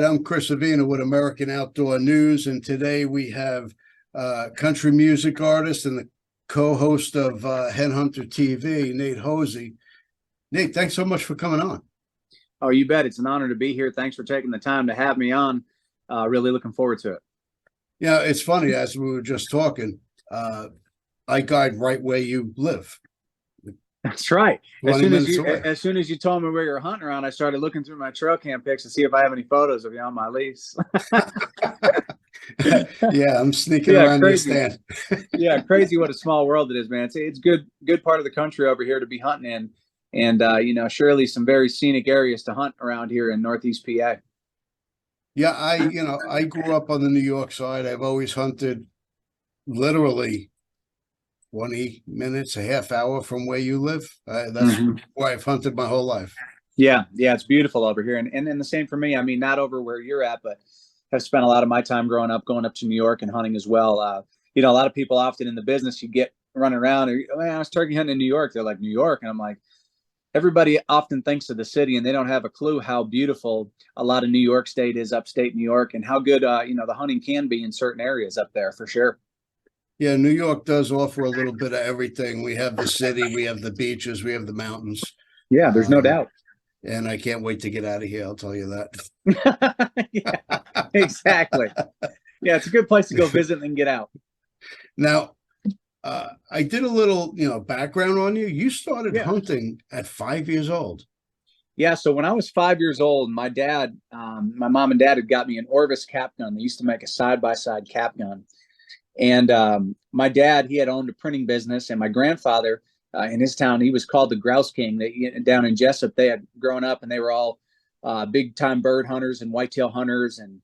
right, I'm Chris Avina with American Outdoor News, and today we have country music artist and the co-host of Headhunter TV, Nate Hosie. Nate, thanks so much for coming on. Oh, you bet. It's an honor to be here. Thanks for taking the time to have me on. Really looking forward to it. Yeah, it's funny, as we were just talking, I guide right where you live. That's right. 20 minutes away. As soon as you told me where you're hunting around, I started looking through my trail cam pics to see if I have any photos of you on my lease. Yeah, I'm sneaking around your stand. Yeah, crazy what a small world it is, man. It's good part of the country over here to be hunting in, and surely some very scenic areas to hunt around here in Northeast PA. Yeah, I grew up on the New York side. I've always hunted literally 20 minutes, a half hour from where you live. That's where I've hunted my whole life. Yeah, it's beautiful over here. And the same for me. I mean, not over where you're at, but have spent a lot of my time growing up going up to New York and hunting as well. A lot of people often in the business, you get running around, oh, man, I was turkey hunting in New York. They're like, New York. And I'm like, everybody often thinks of the city and they don't have a clue how beautiful a lot of New York State is, upstate New York, and how good, the hunting can be in certain areas up there for sure. Yeah, New York does offer a little bit of everything. We have the city, we have the beaches, we have the mountains. Yeah, there's no doubt. And I can't wait to get out of here, I'll tell you that. Yeah, exactly. Yeah, it's a good place to go visit and get out. Now, I did a little, background on you. You started hunting at 5 years old. Yeah, so when I was 5 years old, my dad, my mom and dad had got me an Orvis cap gun. They used to make a side-by-side cap gun. And my dad, he had owned a printing business, and my grandfather in his town, he was called the Grouse King. Down in Jessup, they had grown up and they were all big time bird hunters and whitetail hunters. And,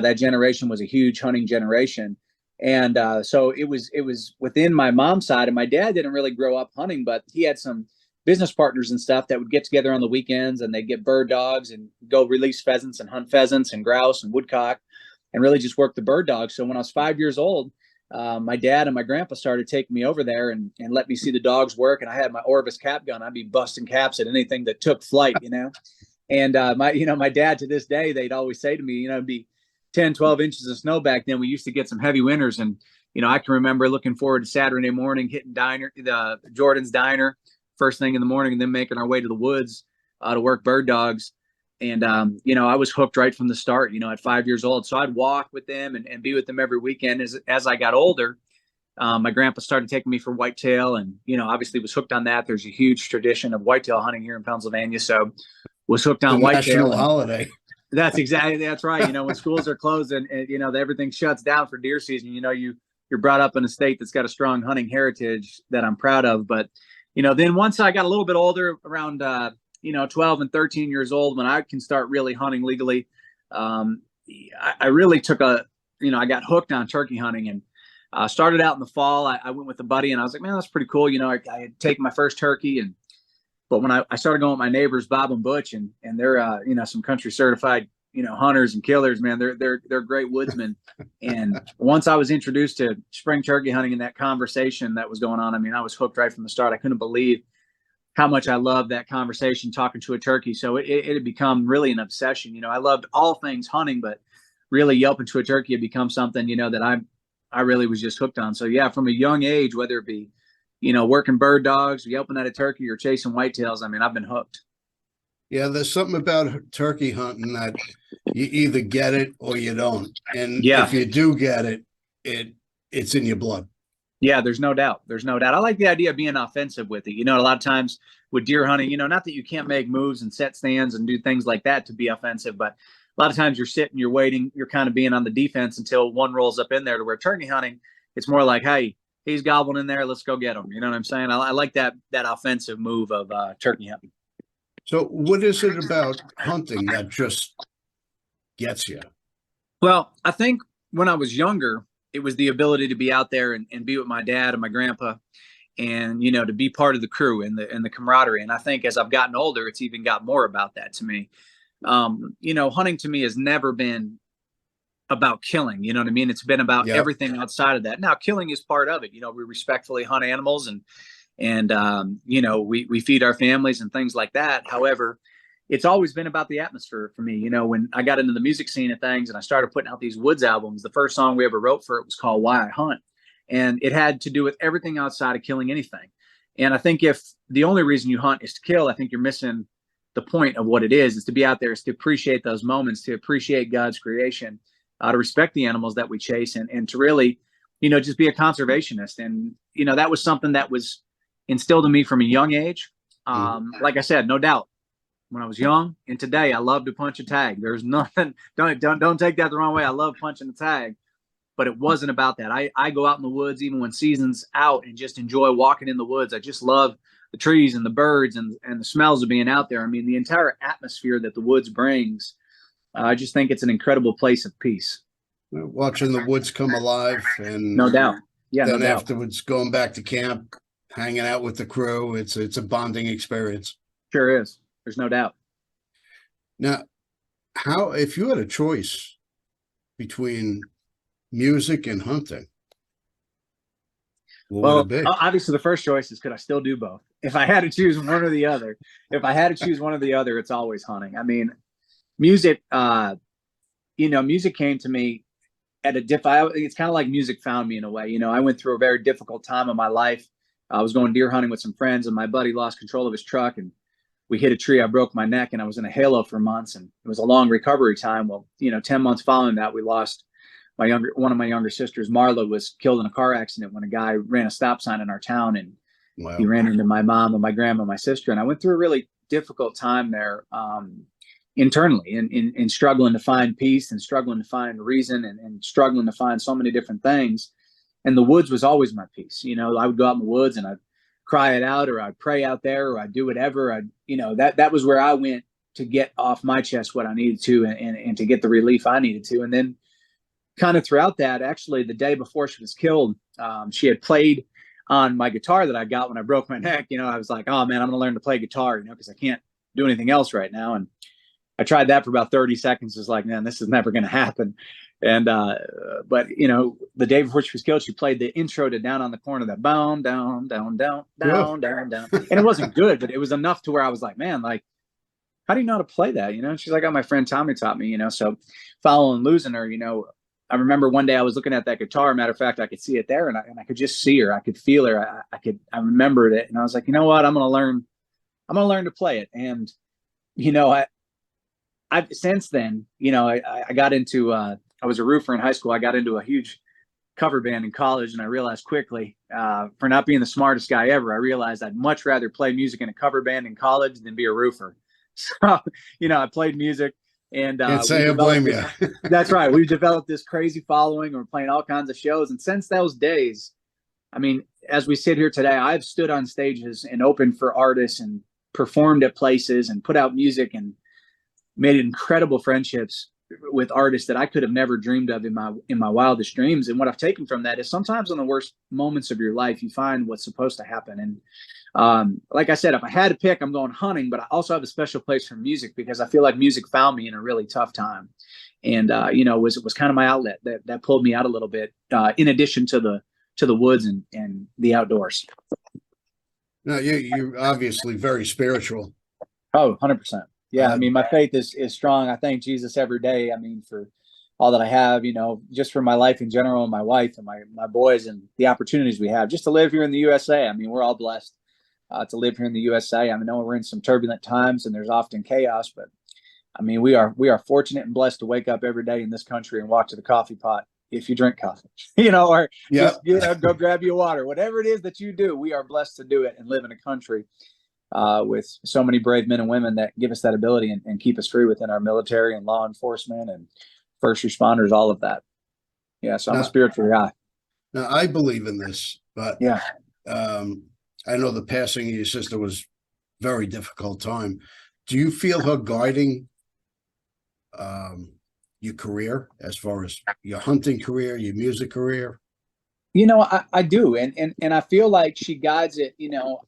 that generation was a huge hunting generation. And so it was within my mom's side, and my dad didn't really grow up hunting, but he had some business partners and stuff that would get together on the weekends, and they'd get bird dogs and go release pheasants and hunt pheasants and grouse and woodcock and really just work the bird dogs. So when I was 5 years old, my dad and my grandpa started taking me over there and let me see the dogs work. And I had my Orvis cap gun. I'd be busting caps at anything that took flight, And my dad, to this day, they'd always say to me, it'd be 10, 12 inches of snow back then. We used to get some heavy winters. And, I can remember looking forward to Saturday morning, hitting the Jordan's Diner first thing in the morning, and then making our way to the woods to work bird dogs. And, I was hooked right from the start, at 5 years old. So I'd walk with them and be with them every weekend. As I got older, my grandpa started taking me for whitetail, and, obviously was hooked on that. There's a huge tradition of whitetail hunting here in Pennsylvania. So was hooked on whitetail. National holiday. That's right. When schools are closed and everything shuts down for deer season, you're brought up in a state that's got a strong hunting heritage that I'm proud of. But, then once I got a little bit older, around, 12 and 13 years old, when I can start really hunting legally, I really took I got hooked on turkey hunting, and started out in the fall. I went with a buddy, and I was like, man, that's pretty cool. I had taken my first turkey, but when I started going with my neighbors, Bob and Butch, and they're, some country certified, hunters and killers, man, they're great woodsmen. And once I was introduced to spring turkey hunting and that conversation that was going on, I mean, I was hooked right from the start. I couldn't believe how much I loved that conversation, talking to a turkey. So it had become really an obsession. I loved all things hunting, but really yelping to a turkey had become something, that I really was just hooked on. So yeah, from a young age, whether it be, working bird dogs, yelping at a turkey, or chasing whitetails, I mean, I've been hooked. Yeah, there's something about turkey hunting that you either get it or you don't. And if you do get it, it's in your blood. Yeah, there's no doubt. I like the idea of being offensive with it. A lot of times with deer hunting, not that you can't make moves and set stands and do things like that to be offensive, but a lot of times you're sitting, you're waiting, you're kind of being on the defense until one rolls up in there. To where turkey hunting, it's more like, hey, he's gobbling in there, let's go get him. You know what I'm saying? I like that offensive move of turkey hunting. So what is it about hunting that just gets you? Well, I think when I was younger, it was the ability to be out there and be with my dad and my grandpa, and, to be part of the crew and the camaraderie. And I think as I've gotten older, it's even got more about that to me. Hunting to me has never been about killing, you know what I mean? It's been about everything outside of that. Now, killing is part of it. We respectfully hunt animals and we feed our families and things like that. However, it's always been about the atmosphere for me. You know, when I got into the music scene of things and I started putting out these Woods albums, the first song we ever wrote for it was called Why I Hunt. And it had to do with everything outside of killing anything. And I think if the only reason you hunt is to kill, I think you're missing the point of what it is to be out there, is to appreciate those moments, to appreciate God's creation, to respect the animals that we chase, and to really, you know, just be a conservationist. And, you know, that was something that was instilled in me from a young age. Like I said, no doubt, when I was young and today, I love to punch a tag. There's nothing, don't take that the wrong way. I love punching a tag, but it wasn't about that. I go out in the woods, even when season's out, and just enjoy walking in the woods. I just love the trees and the birds and the smells of being out there. I mean, the entire atmosphere that the woods brings, I just think it's an incredible place of peace. Watching the woods come alive, and no doubt. Yeah. Then no doubt. afterwards going back to camp, hanging out with the crew. It's a bonding experience. Sure is. There's no doubt. Now, if you had a choice between music and hunting, what would it be? Obviously the first choice is, could I still do both? If I had to choose one or the other, it's always hunting. I mean, music, you know, music came to me at it's kind of like music found me in a way. You know, I went through a very difficult time in my life. I was going deer hunting with some friends, and my buddy lost control of his truck, and we hit a tree. I broke my neck, and I was in a halo for months, and it was a long recovery time. Well, you know, 10 months following that, we lost one of my younger sisters. Marla was killed in a car accident when a guy ran a stop sign in our town, and Wow. He ran into my mom and my grandma and my sister. And I went through a really difficult time there, internally, in struggling to find peace and struggling to find reason, and struggling to find so many different things. And the woods was always my peace. You know, I would go out in the woods and I'd cry it out, or I'd pray out there, or I'd do whatever. That was where I went to get off my chest what I needed to, and to get the relief I needed to. And then kind of throughout that, actually the day before she was killed, she had played on my guitar that I got when I broke my neck. You know, I was like, oh man, I'm going to learn to play guitar, you know, because I can't do anything else right now. And I tried that for about 30 seconds. It's like, man, this is never going to happen. And, but you know, the day before she was killed, she played the intro to Down on the Corner, that boom, down, down, down, down, down, down. And it wasn't good, but it was enough to where I was like, man, like, how do you know how to play that? You know, and she's like, oh, my friend Tommy taught me, you know. So following losing her, you know, I remember one day I was looking at that guitar. Matter of fact, I could see it there, and I could just see her. I could feel her. I remembered it, and I was like, you know what? I'm going to learn to play it. And, you know, I've since then, you know, I got into, I was a roofer in high school. I got into a huge cover band in college, and I realized quickly, for not being the smartest guy ever, I realized I'd much rather play music in a cover band in college than be a roofer. So, you know, I played music, and can't say I blame you. That's right. We've developed this crazy following. We're playing all kinds of shows. And since those days, I mean, as we sit here today, I've stood on stages and opened for artists and performed at places and put out music and made incredible friendships with artists that I could have never dreamed of in my wildest dreams. And what I've taken from that is, sometimes in the worst moments of your life, you find what's supposed to happen. And like I said, if I had to pick, I'm going hunting, but I also have a special place for music, because I feel like music found me in a really tough time. And, you know, it was kind of my outlet that pulled me out a little bit, in addition to the woods and the outdoors. No, you're obviously very spiritual. Oh, 100%. Yeah. I mean, my faith is strong. I thank Jesus every day. I mean, for all that I have, you know, just for my life in general, and my wife and my boys, and the opportunities we have just to live here in the USA. I mean, we're all blessed to live here in the USA. I know we're in some turbulent times, and there's often chaos, but I mean, we are fortunate and blessed to wake up every day in this country and walk to the coffee pot, if you drink coffee, you know, or just, you know, go grab your water, whatever it is that you do. We are blessed to do it and live in a country with so many brave men and women that give us that ability, and keep us free within our military and law enforcement and first responders, all of that. Yeah. So I'm a spiritual guy. Now, I believe in this, but yeah, I know the passing of your sister was very difficult time. Do you feel her guiding your career, as far as your hunting career, your music career? You know, I do. And I feel like she guides it. You know,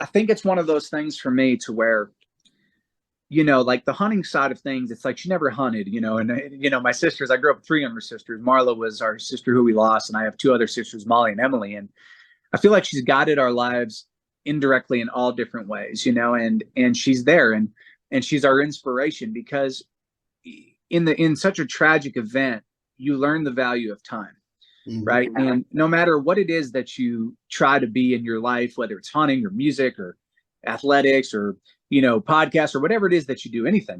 I think it's one of those things for me to where, you know, like the hunting side of things, it's like she never hunted, you know. And, you know, my sisters, I grew up with 3 younger sisters. Marla was our sister who we lost, and I have 2 other sisters, Molly and Emily. And I feel like she's guided our lives indirectly in all different ways, you know, and she's there. And and she's our inspiration because in such a tragic event, you learn the value of time. Right. And no matter what it is that you try to be in your life, whether it's hunting or music or athletics or, podcasts or whatever it is that you do, anything,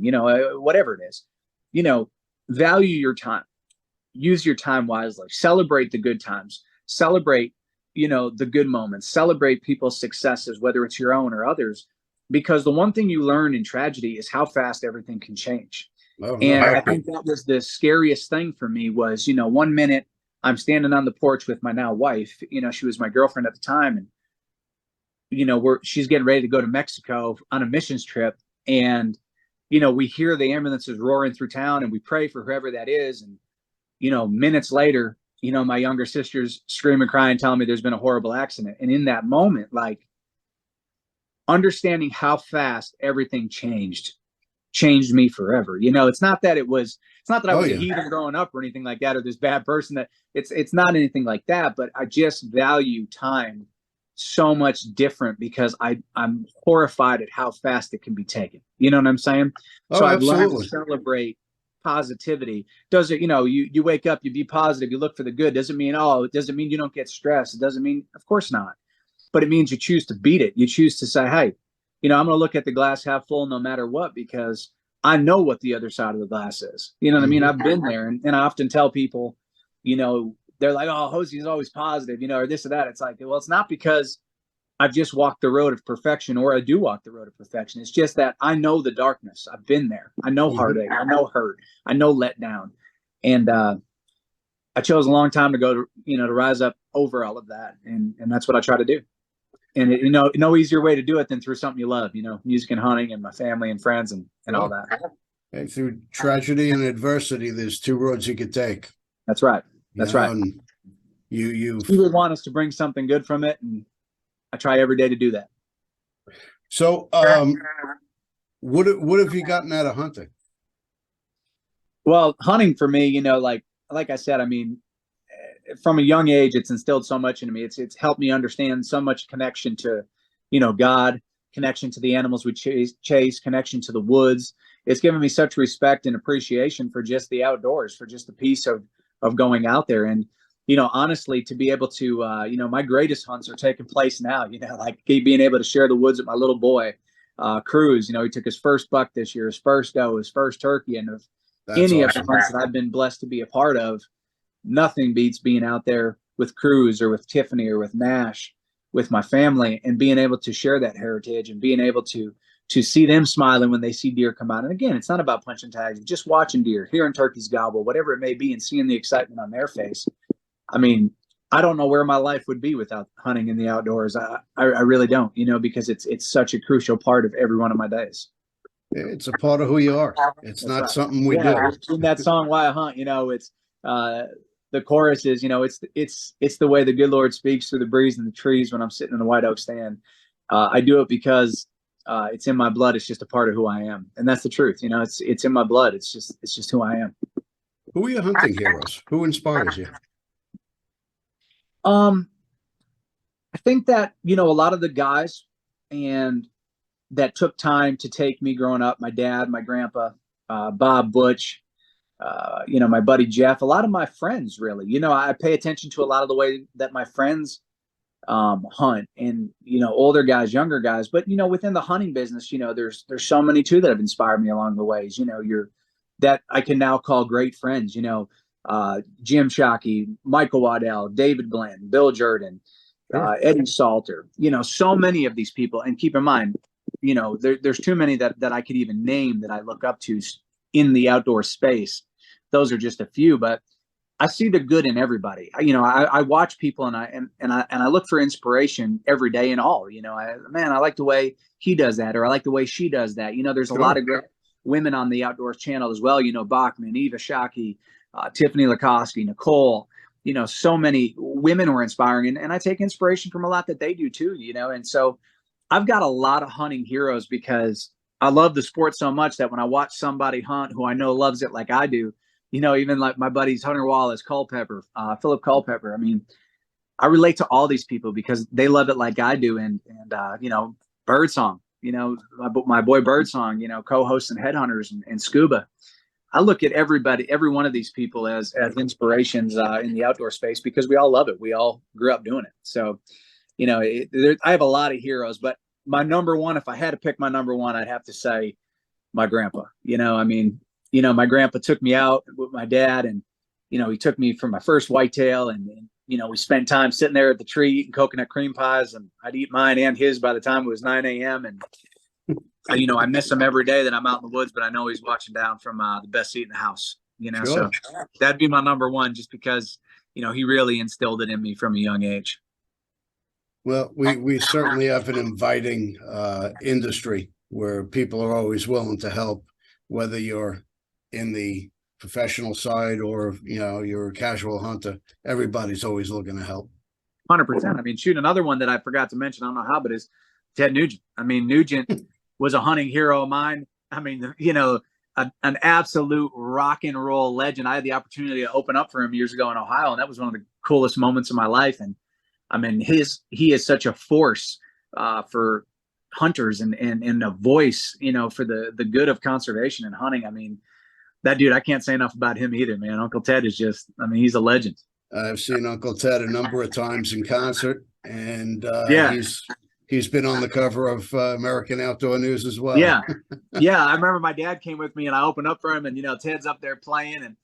whatever it is, value your time, use your time wisely, celebrate the good times, celebrate, the good moments, celebrate people's successes, whether it's your own or others, because the one thing you learn in tragedy is how fast everything can change. Oh, And I think that was the scariest thing for me was, 1 minute I'm standing on the porch with my now wife, she was my girlfriend at the time. And, she's getting ready to go to Mexico on a missions trip. And, we hear the ambulances roaring through town and we pray for whoever that is. And, minutes later, my younger sister's screaming, crying, telling me there's been a horrible accident. And in that moment, like understanding how fast everything changed me forever. It's not that I was a heathen growing up or anything like that, or this bad person. That it's not anything like that, but I just value time so much different because I'm horrified at how fast it can be taken. You know what I'm saying? So I've learned to celebrate positivity. Does it, you wake up, you be positive, you look for the good. Doesn't mean you don't get stressed. It doesn't mean, of course not, but it means you choose to beat it. You choose to say, hey, I'm going to look at the glass half full no matter what, because I know what the other side of the glass is. You know what I mean? I've been there. And I often tell people, they're like, oh, Hosie's always positive, or this or that. It's like, well, it's not because I've just walked the road of perfection, or I do walk the road of perfection. It's just that I know the darkness. I've been there. I know heartache. I know hurt. I know let down. And I chose a long time to go to rise up over all of that. And that's what I try to do. And no easier way to do it than through something you love, music and hunting and my family and friends and all that. And through tragedy and adversity, there's two roads you could take. That's right. That's right. You would want us to bring something good from it, and I try every day to do that. So, what have you gotten out of hunting? Well, hunting for me, like I said, I mean, from a young age, it's instilled so much into me. It's helped me understand so much connection to, God, connection to the animals we chase, connection to the woods. It's given me such respect and appreciation for just the outdoors, for just the peace of going out there. And, honestly, to be able to, my greatest hunts are taking place now, like being able to share the woods with my little boy, Cruz. He took his first buck this year, his first doe, his first turkey. And of any of the hunts that I've been blessed to be a part of, nothing beats being out there with Cruz or with Tiffany or with Nash, with my family, and being able to share that heritage and being able to see them smiling when they see deer come out. And again, it's not about punching tags, just watching deer, hearing turkeys gobble, whatever it may be, and seeing the excitement on their face. I mean, I don't know where my life would be without hunting in the outdoors. I really don't, because it's such a crucial part of every one of my days. It's a part of who you are. It's That's not something we do. In that song, Why I Hunt, it's the chorus is, it's the way the good Lord speaks through the breeze and the trees when I'm sitting in the white oak stand. I do it because it's in my blood. It's just a part of who I am. And that's the truth. It's in my blood. It's just who I am. Who are your hunting heroes? Who inspires you? I think that, a lot of the guys and that took time to take me growing up, my dad, my grandpa, Bob, Butch, my buddy Jeff, a lot of my friends, really, I pay attention to a lot of the way that my friends hunt, and older guys, younger guys, but within the hunting business, there's so many too that have inspired me along the ways. You're that I can now call great friends. Jim Shockey, Michael Waddell, David Glenn, Bill Jordan, Eddie Salter. So many of these people, and keep in mind, there's too many that I could even name that I look up to in the outdoor space. Those are just a few, but I see the good in everybody. I watch people and I look for inspiration every day in all. I like the way he does that, or I like the way she does that. There's a lot of great women on the Outdoors channel as well. Bachman, Eva Shockey, Tiffany Lakoski, Nicole. So many women were inspiring, and I take inspiration from a lot that they do too. And so I've got a lot of hunting heroes because I love the sport so much that when I watch somebody hunt who I know loves it like I do, even like my buddies Hunter Wallace, Culpepper, Philip Culpepper. I mean, I relate to all these people because they love it like I do. And Birdsong, my boy Birdsong, co-hosting Headhunters and Scuba. I look at every one of these people as inspirations in the outdoor space because we all love it. We all grew up doing it. So, I have a lot of heroes, but my number one, if I had to pick my number one, I'd have to say my grandpa. My grandpa took me out with my dad, and he took me for my first whitetail, and we spent time sitting there at the tree eating coconut cream pies, and I'd eat mine and his by the time it was 9 a.m. And I miss him every day that I'm out in the woods, but I know he's watching down from the best seat in the house. Sure. So that'd be my number one, just because he really instilled it in me from a young age. Well, we certainly have an inviting industry where people are always willing to help, whether you're in the professional side or you're a casual hunter. Everybody's always looking to help. 100%. I mean, shoot, another one that I forgot to mention, I don't know how, but is Ted Nugent. I mean, Nugent was a hunting hero of mine. I mean, an absolute rock and roll legend. I had the opportunity to open up for him years ago in Ohio, and that was one of the coolest moments of my life. And I mean, he is such a force for hunters and a voice, for the good of conservation and hunting. I mean, that dude, I can't say enough about him either, man. Uncle Ted is he's a legend. I've seen Uncle Ted a number of times in concert, and he's been on the cover of American Outdoor News as well. Yeah. I remember my dad came with me, and I opened up for him, and Ted's up there playing, and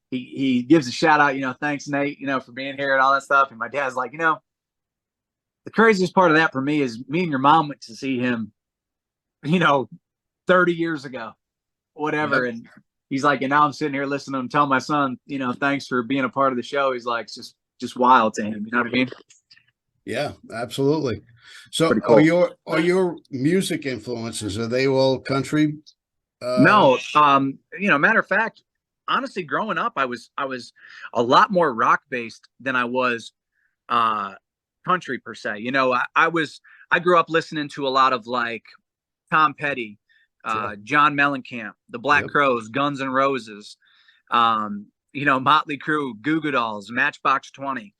he gives a shout out, thanks Nate, for being here and all that stuff. And my dad's like, the craziest part of that for me is me and your mom went to see him, 30 years ago, whatever. Yep. And he's like, and now I'm sitting here listening to him tell my son, thanks for being a part of the show. He's like, it's just wild to him. You know what I mean? Yeah, absolutely. So cool. are your music influences, are they all country? No. Matter of fact, honestly, growing up, I was a lot more rock based than I was country per se. I grew up listening to a lot of like Tom Petty, sure, John Mellencamp, the Black Crowes, Guns N' Roses, Motley Crue, Goo Goo Dolls, Matchbox 20.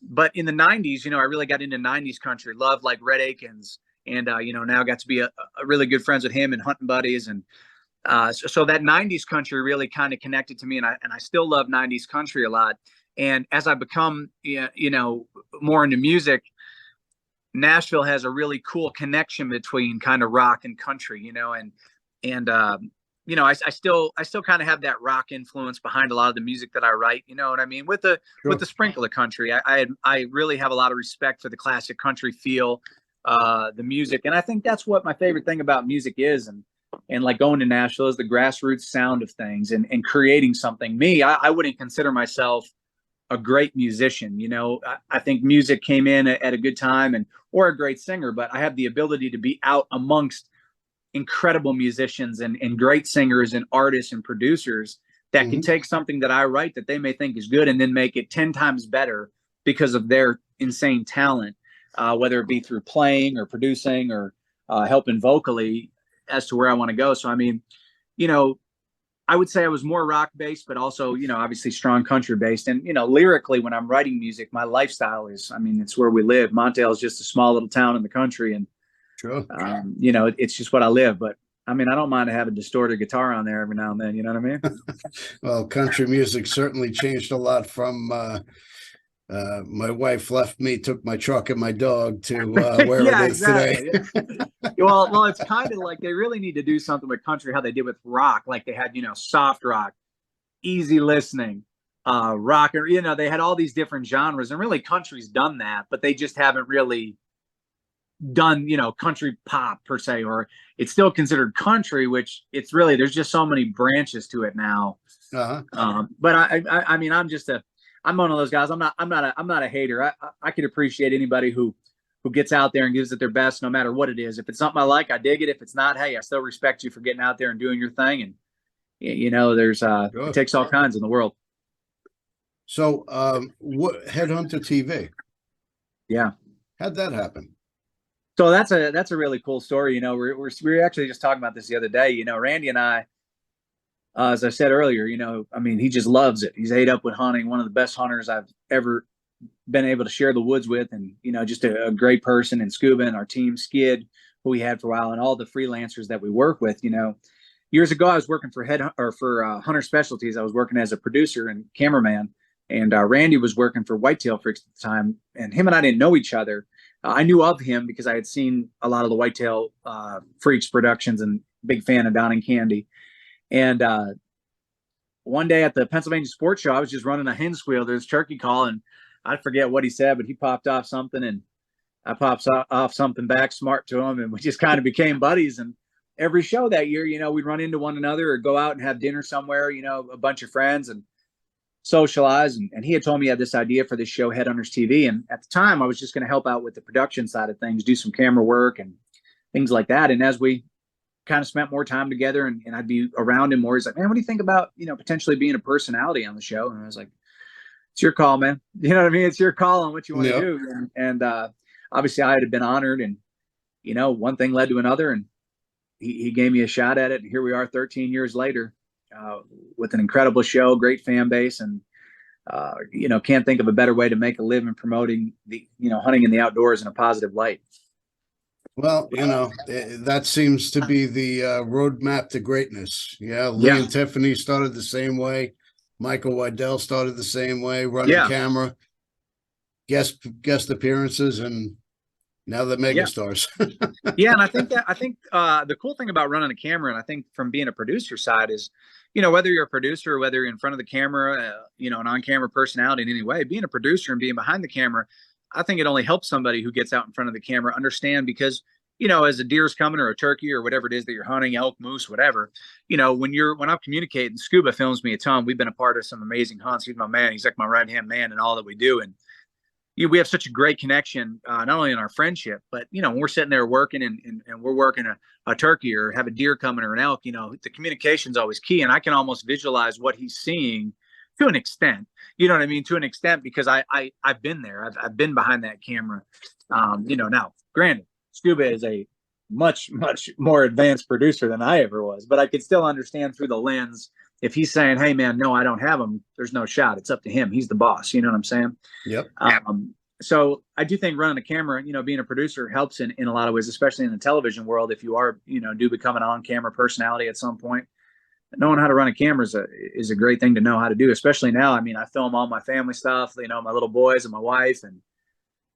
But in the 90s, I really got into 90s country, loved like Red Akins, and now got to be a really good friends with him and hunting buddies. And so that 90s country really kind of connected to me, and I still love 90s country a lot. And as I become, more into music, Nashville has a really cool connection between kind of rock and country, I still kind of have that rock influence behind a lot of the music that I write. You know what I mean? With the sprinkle of country, I really have a lot of respect for the classic country feel, the music, and I think that's what my favorite thing about music is. And like going to Nashville is the grassroots sound of things and creating something. I wouldn't consider myself a great musician. I think music came in at a good time or a great singer, but I have the ability to be out amongst incredible musicians and great singers and artists and producers that can take something that I write that they may think is good and then make it 10 times better because of their insane talent, whether it be through playing or producing or helping vocally as to where I want to go. So, I mean, I would say I was more rock based, but also, obviously strong country based. And, lyrically, when I'm writing music, my lifestyle is, it's where we live. Montel is just a small little town in the country. And, sure, it's just what I live. But I don't mind to have a distorted guitar on there every now and then. You know what I mean? Well, country music certainly changed a lot from my wife left me, took my truck and my dog to where it is today. Well, it's kind of like they really need to do something with country, how they did with rock. Like they had, soft rock, easy listening, rock, or, they had all these different genres, and really country's done that, but they just haven't really done, country pop per se, or it's still considered country, which it's really, there's just so many branches to it now. But I'm one of those guys. I'm not a hater. I could appreciate anybody who gets out there and gives it their best, no matter what it is. If it's something I like, I dig it. If it's not, hey, I still respect you for getting out there and doing your thing. And there's it takes all kinds in the world. So, what Headhunter TV? Yeah, how'd that happen? So that's a really cool story. We're actually just talking about this the other day. Randy and I, as I said earlier, he just loves it. He's ate up with hunting, one of the best hunters I've ever been able to share the woods with, and just a great person. And Scuba and our team, Skid, who we had for a while, and all the freelancers that we work with. Years ago, I was working for Hunter Specialties. I was working as a producer and cameraman, and Randy was working for Whitetail Freaks at the time. And him and I didn't know each other. I knew of him because I had seen a lot of the Whitetail Freaks productions, and big fan of Don and Candy. And one day at the Pennsylvania Sports Show, I was just running a hen squeal. There's turkey call, and I forget what he said, but he popped off something, and I popped off something back smart to him, and we just kind of became buddies. And every show that year, we'd run into one another or go out and have dinner somewhere, a bunch of friends, and socialize. And he had told me he had this idea for this show, Headhunters TV. And at the time, I was just going to help out with the production side of things, do some camera work and things like that. And as we kind of spent more time together, and I'd be around him more, he's like, man, what do you think about, potentially being a personality on the show? And I was like, it's your call, man. You know what I mean? It's your call on what you want to do. And obviously I had been honored, and, one thing led to another, and he gave me a shot at it. And here we are 13 years later with an incredible show, great fan base. And, can't think of a better way to make a living promoting the, hunting in the outdoors in a positive light. Well, that seems to be the roadmap to greatness. Yeah, Lee and Tiffany started the same way. Michael Waddell started the same way, running camera, guest appearances, and now they're megastars. And I think the cool thing about running a camera, and I think from being a producer side, is, whether you're a producer or whether you're in front of the camera, an on-camera personality in any way, being a producer and being behind the camera, I think it only helps somebody who gets out in front of the camera understand, because, as a deer's coming or a turkey or whatever it is that you're hunting, elk, moose, whatever, when I'm communicating, Scuba films me a ton. We've been a part of some amazing hunts. He's my man. He's like my right-hand man in all that we do. And we have such a great connection, not only in our friendship, but, when we're sitting there working and we're working a turkey or have a deer coming or an elk, the communication's always key. And I can almost visualize what he's seeing to an extent, to an extent, because I've been there. I've been behind that camera. Now granted, Scuba is a much, much more advanced producer than I ever was, but I could still understand through the lens. If he's saying, hey man, no, I don't have him, there's no shot. It's up to him. He's the boss. You know what I'm saying? Yep. So I do think running a camera, being a producer helps in a lot of ways, especially in the television world. If you are, do become an on-camera personality at some point, knowing how to run a camera is a great thing to know how to do, especially now. I mean, I film all my family stuff, my little boys and my wife,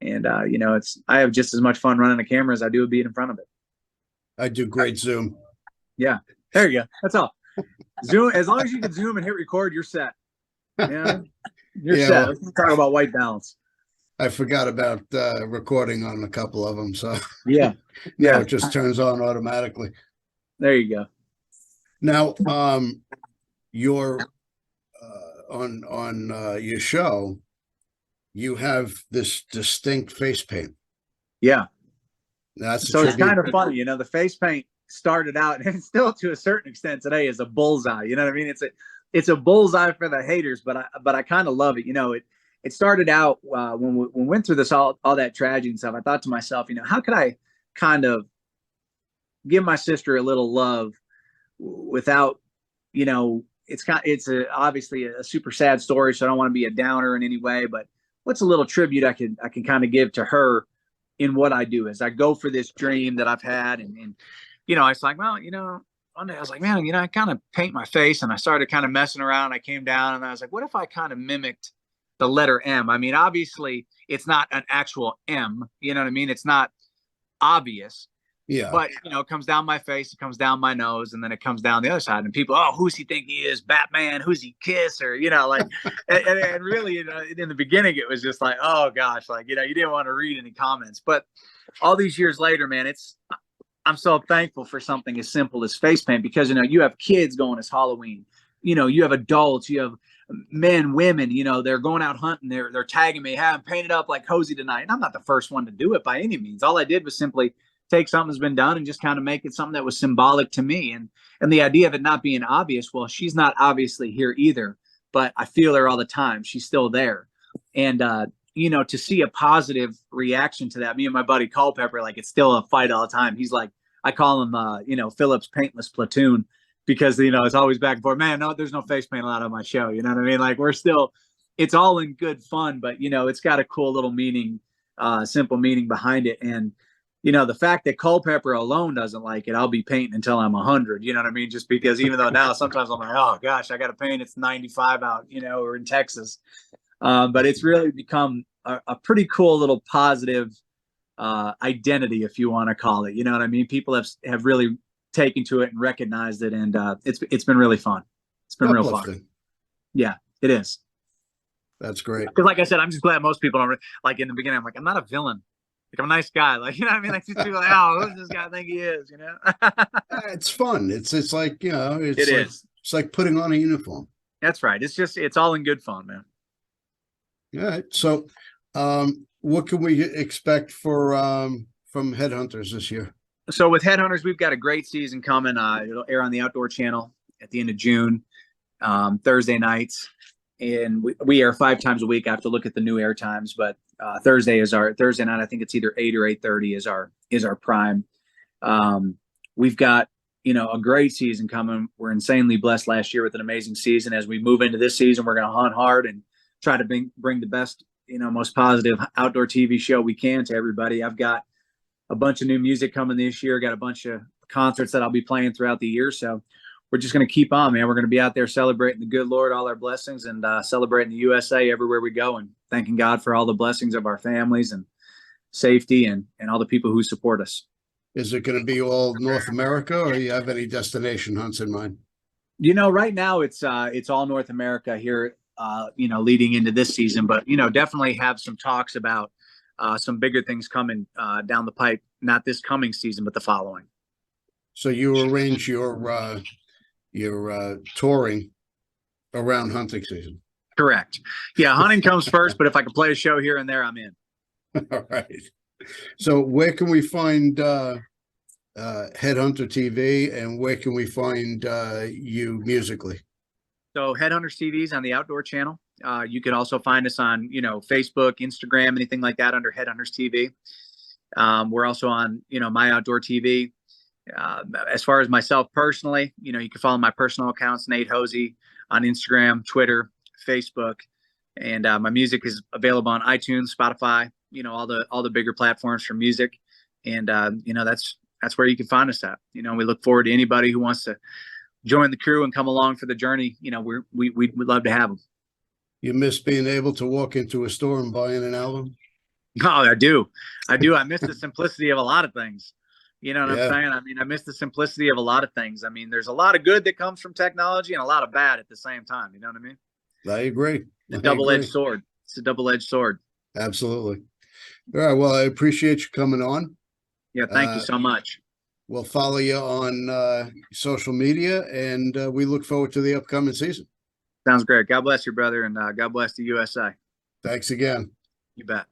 and I have just as much fun running a camera as I do being in front of it. I do great Zoom. Yeah, there you go. That's all. Zoom, as long as you can zoom and hit record, you're set. You're set. Well, Let's talk about white balance. I forgot about recording on a couple of them, so it just turns on automatically. There you go. Now, you're on your show, you have this distinct face paint. Yeah. That's so it's kind of funny, the face paint started out, and it's still to a certain extent today, is a bullseye. You know what I mean? It's a bullseye for the haters, but I kind of love it. It started out when we went through this all that tragedy and stuff. I thought to myself, how could I kind of give my sister a little love without, it's obviously a super sad story, so I don't want to be a downer in any way, but what's a little tribute I can kind of give to her in what I do as I go for this dream that I've had. And I was like, well, one day I was like, man, I kind of paint my face, and I started kind of messing around. I came down and I was like, what if I kind of mimicked the letter M? I mean, obviously it's not an actual M, you know what I mean? It's not obvious. Yeah. But, it comes down my face, it comes down my nose, and then it comes down the other side. And people, oh, who's he think he is? Batman? Who's he Kiss? Or, and really, in the beginning, it was just like, oh gosh, you didn't want to read any comments. But all these years later, man, I'm so thankful for something as simple as face paint, because, you have kids going as Halloween, you have adults, you have men, women, they're going out hunting. They're tagging me, hey, I'm painted up like Hosie tonight. And I'm not the first one to do it by any means. All I did was simply take something that's been done and just kind of make it something that was symbolic to me. And the idea of it not being obvious, well, she's not obviously here either, but I feel her all the time. She's still there. And, to see a positive reaction to that, me and my buddy Culpepper, it's still a fight all the time. He's like, I call him, Phillips Paintless Platoon, because, it's always back and forth, man, no, there's no face paint allowed on my show. You know what I mean? We're still, it's all in good fun, but, it's got a cool little meaning, simple meaning behind it. And, you know, the fact that Culpepper alone doesn't like it, I'll be painting until I'm 100. You know what I mean? Just because even though now sometimes I'm like, oh gosh, I got to paint. It's 95 out, you know, or in Texas. But it's really become a pretty cool little positive identity, if you want to call it. You know what I mean? People have really taken to it and recognized it, and it's been really fun. It's been real fun. Yeah, it is. That's great. Because, like I said, I'm just glad most people don't like. In the beginning, I'm like, I'm not a villain. Like, I'm a nice guy. Like, you know what I mean? Like, these people are like, oh, who's this guy think he is? You know? It's fun. It's like, you know, it's like putting on a uniform. That's right. It's all in good fun, man. All right. So, what can we expect from Headhunters this year? So with Headhunters, we've got a great season coming. It'll air on the Outdoor Channel at the end of June, Thursday nights, and we air 5 times a week. I have to look at the new air times, but Thursday night. I think it's either 8 or 8:30 is our prime. We've got, you know, a great season coming. We're insanely blessed last year with an amazing season. As we move into this season, we're going to hunt hard and try to bring the best, you know, most positive outdoor TV show we can to everybody. I've got a bunch of new music coming this year. Got a bunch of concerts that I'll be playing throughout the year. So we're just going to keep on, man. We're going to be out there celebrating the good Lord, all our blessings, and celebrating the USA everywhere we go, and thanking God for all the blessings of our families and safety and all the people who support us. Is it going to be all North America, or do you have any destination hunts in mind? You know, right now it's all North America here, you know, leading into this season, but, you know, definitely have some talks about some bigger things coming down the pipe, not this coming season, but the following. So you arrange your touring around hunting season? Correct. Yeah, hunting comes first, but if I can play a show here and there, I'm in. All right. So where can we find Headhunter TV, and where can we find you musically? So Headhunters TV is on the Outdoor Channel. You can also find us on, you know, Facebook, Instagram, anything like that under Headhunters TV. We're also on, you know, My Outdoor TV. As far as myself personally, you know, you can follow my personal accounts, Nate Hosie, on Instagram, Twitter, Facebook, and my music is available on iTunes, Spotify, you know, all the bigger platforms for music, and you know, that's where you can find us at. You know, we look forward to anybody who wants to join the crew and come along for the journey. You know, we'd love to have them. You miss being able to walk into a store and buying an album? Oh, I do. I miss the simplicity of a lot of things. You know what I'm saying? I mean, I miss the simplicity of a lot of things. I mean, there's a lot of good that comes from technology and a lot of bad at the same time. You know what I mean? I agree. It's a double-edged sword. It's a double-edged sword. Absolutely. All right. Well, I appreciate you coming on. Yeah. Thank you so much. We'll follow you on social media, and we look forward to the upcoming season. Sounds great. God bless you, brother, and God bless the USA. Thanks again. You bet.